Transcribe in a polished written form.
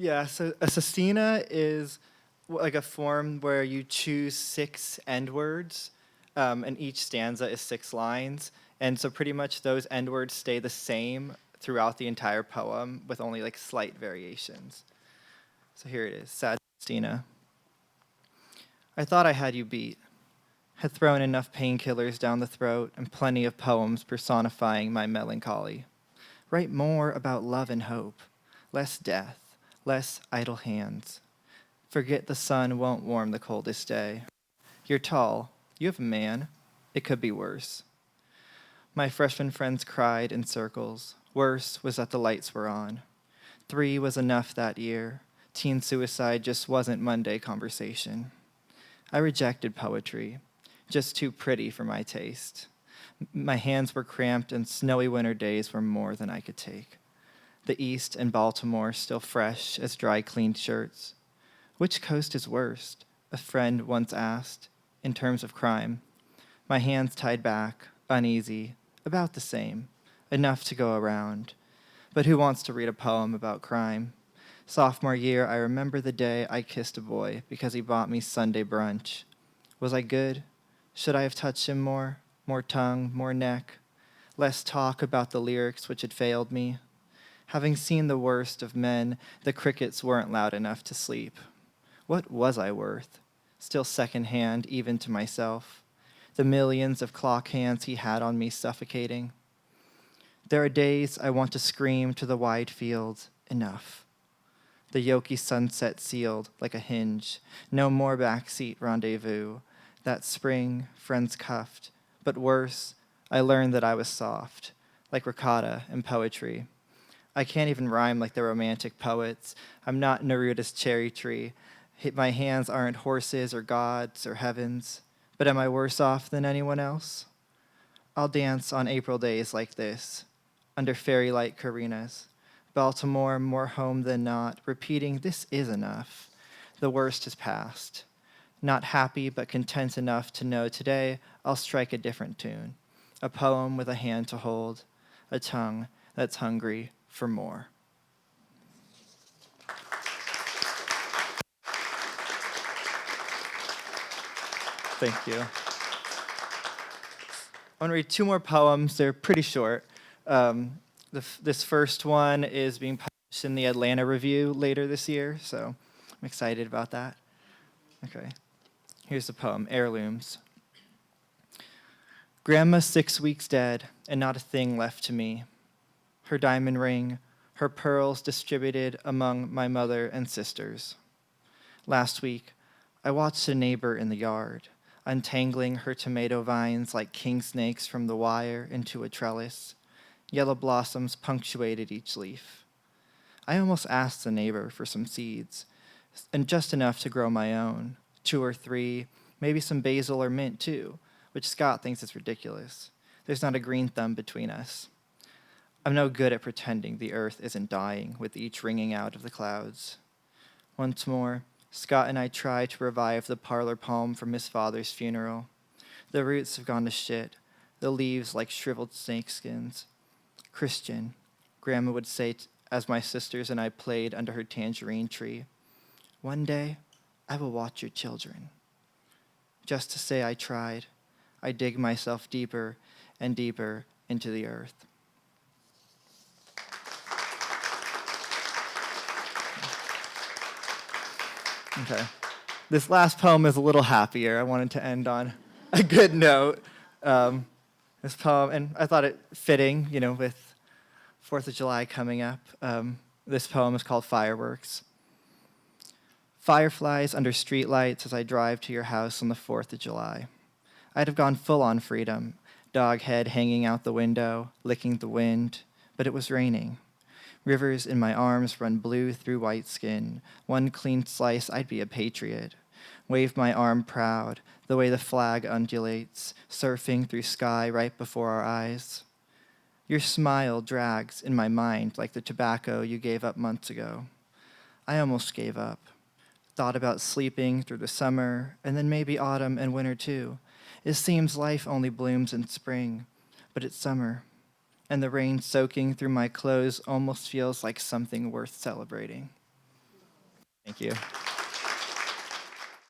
Yeah, so a sestina is like a form where you choose six end words, and each stanza is 6 lines. And so pretty much those end words stay the same throughout the entire poem with only like slight variations. So here it is, Sad Sestina. I thought I had you beat, had thrown enough painkillers down the throat and plenty of poems personifying my melancholy. Write more about love and hope, less death, less idle hands. Forget the sun won't warm the coldest day. You're tall, you have a man, it could be worse. My freshman friends cried in circles. Worse was that the lights were on. 3 was enough that year. Teen suicide just wasn't Monday conversation. I rejected poetry, just too pretty for my taste. My hands were cramped and snowy winter days were more than I could take. The East and Baltimore still fresh as dry cleaned shirts. Which coast is worst? A friend once asked, in terms of crime. My hands tied back, uneasy, about the same, enough to go around. But who wants to read a poem about crime? Sophomore year, I remember the day I kissed a boy because he bought me Sunday brunch. Was I good? Should I have touched him more? More tongue, more neck? Less talk about the lyrics which had failed me? Having seen the worst of men, the crickets weren't loud enough to sleep. What was I worth? Still second-hand, even to myself. The millions of clock hands he had on me suffocating. There are days I want to scream to the wide fields, enough. The yolky sunset sealed like a hinge. No more backseat rendezvous. That spring, friends cuffed. But worse, I learned that I was soft, like ricotta in poetry. I can't even rhyme like the romantic poets. I'm not Neruda's cherry tree. My hands aren't horses or gods or heavens. But am I worse off than anyone else? I'll dance on April days like this, under fairy-light Carinas. Baltimore, more home than not, repeating, this is enough. The worst is past. Not happy, but content enough to know today I'll strike a different tune. A poem with a hand to hold, a tongue that's hungry for more. Thank you. I want to read 2 more poems. They're pretty short. This first one is being published in the Atlanta Review later this year, so I'm excited about that. Okay, here's the poem, Heirlooms. Grandma's 6 weeks dead, and not a thing left to me. Her diamond ring, her pearls distributed among my mother and sisters. Last week, I watched a neighbor in the yard, untangling her tomato vines like king snakes from the wire into a trellis. Yellow blossoms punctuated each leaf. I almost asked the neighbor for some seeds, and just enough to grow my own, 2 or 3, maybe some basil or mint too, which Scott thinks is ridiculous. There's not a green thumb between us. I'm no good at pretending the earth isn't dying with each ringing out of the clouds. Once more, Scott and I try to revive the parlor palm from his father's funeral. The roots have gone to shit, the leaves like shriveled snakeskins. Christian, Grandma would say as my sisters and I played under her tangerine tree. One day, I will watch your children. Just to say I tried, I dig myself deeper and deeper into the earth. Okay. This last poem is a little happier. I wanted to end on a good note. This poem, and I thought it fitting, with 4th of July coming up. This poem is called Fireworks. Fireflies under streetlights as I drive to your house on the 4th of July. I'd have gone full on freedom, dog head hanging out the window, licking the wind, but it was raining. Rivers in my arms run blue through white skin. One clean slice, I'd be a patriot. Wave my arm proud, the way the flag undulates, surfing through sky right before our eyes. Your smile drags in my mind like the tobacco you gave up months ago. I almost gave up. Thought about sleeping through the summer, and then maybe autumn and winter too. It seems life only blooms in spring, but it's summer. And the rain soaking through my clothes almost feels like something worth celebrating. Thank you.